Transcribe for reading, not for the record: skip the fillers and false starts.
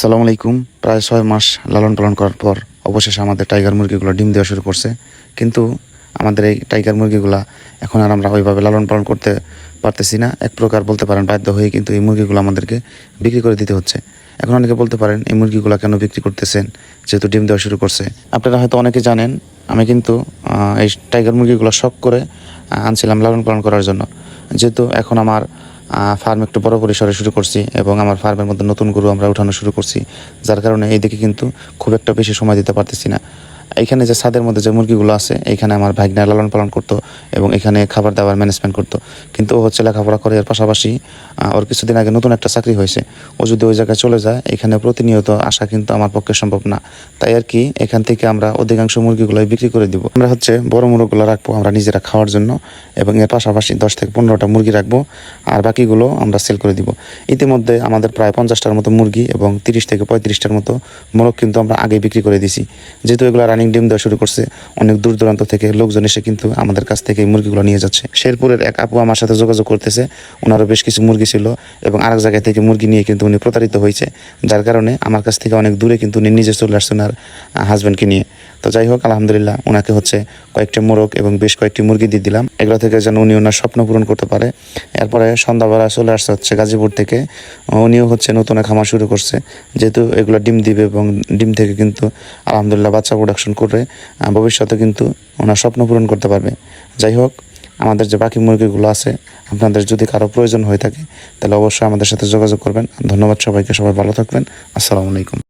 আসসালামু আলাইকুম। প্রায় 6 মাস লালন পালন করার পর অবশেষে আমাদের টাইগার মুরগিগুলো ডিম দেওয়া শুরু করছে। কিন্তু আমাদের এই টাইগার মুরগিগুলা এখন আর আমরা ওইভাবে লালন পালন করতে পারতেছি না। এক প্রকার বলতে পারেন বাধ্য হয়ে কিন্তু এই মুরগিগুলো আমাদেরকে বিক্রি করে দিতে হচ্ছে। এখন অনেকে বলতে পারেন এই মুরগিগুলো কেন বিক্রি করতেছেন, যেহেতু ডিম দেওয়া শুরু করছে। আপনারা হয়তো অনেকে জানেন আমি কিন্তু এই টাইগার মুরগিগুলো শখ করে আনছিলাম লালন পালন করার জন্য। যেহেতু এখন আমার ফার্ম একটু বড় পরিসরে শুরু করছি এবং আমার ফার্মের মধ্যে নতুন গরু আমরা উঠানো শুরু করছি, যার কারণে এইদিকে কিন্তু খুব একটা বেশি সময় দিতে পারতেছি না। এইখানে যে ছাদের মধ্যে যে মুরগিগুলো আছে এইখানে আমার ভাগ্না লালন পালন করতো এবং এখানে খাবার দাবার ম্যানেজমেন্ট করতো। কিন্তু ও হচ্ছে লেখাপড়া করে, এর পাশাপাশি ওর কিছুদিন আগে নতুন একটা চাকরি হয়েছে। ও যদি ওই জায়গায় চলে যায় এখানে প্রতিনিয়ত আসা কিন্তু আমার পক্ষে সম্ভব না। তাই আর কি এখান থেকে আমরা অধিকাংশ মুরগিগুলোই বিক্রি করে দিব। আমরা হচ্ছে বড় মুরগিগুলো রাখবো আমরা নিজেরা খাওয়ার জন্য এবং এর পাশাপাশি 10 থেকে 15টা মুরগি রাখবো আর বাকিগুলো আমরা সেল করে দিব। ইতিমধ্যে আমাদের প্রায় 50টার মতো মুরগি এবং 30 থেকে 35টার মতো মোরগ কিন্তু আমরা আগে বিক্রি করে দিছি। যেহেতু এগুলো রানিং ডিম দেওয়া শুরু করছে, অনেক দূর দূরান্ত থেকে লোকজন এসে কিন্তু আমাদের কাছ থেকে এই মুরগিগুলো নিয়ে যাচ্ছে। শেরপুরের এক আপু আমার সাথে যোগাযোগ করতেছে, ওনারও বেশ কিছু মুরগি ছিল এবং আরেক জায়গা থেকে মুরগি নিয়ে কিন্তু উনি প্রতারিত হয়েছে, যার কারণে আমার কাছ থেকে অনেক দূরে কিন্তু উনি নিজে চলে আসছেন আর হাজব্যান্ডকে নিয়ে। তো যাই হোক, আলহামদুলিল্লাহ ওনাকে হচ্ছে কয়েকটা মোরগ এবং বেশ কয়েকটি মুরগি দিয়ে দিলাম, এগুলো থেকে যেন উনি ওনার স্বপ্ন পূরণ করতে পারে। এরপরে সন্ধ্যাবেলা চলে আসছে হচ্ছে গাজীপুর থেকে, উনিও হচ্ছে নতুন খামার শুরু করছে। যেহেতু এগুলো ডিম দিবে এবং ডিম থেকে কিন্তু আলহামদুলিল্লাহ বাচ্চা প্রোডাকশন করে ভবিষ্যতে কিন্তু ওনার স্বপ্ন পূরণ করতে পারবে। যাই হোক, আমাদের যে বাকি মুরগিগুলো আছে আপনাদের যদি কারো প্রয়োজন হয়ে থাকে তাহলে অবশ্যই আমাদের সাথে যোগাযোগ করবেন। ধন্যবাদ সবাইকে, সবাই ভালো থাকবেন। আসসালামু আলাইকুম।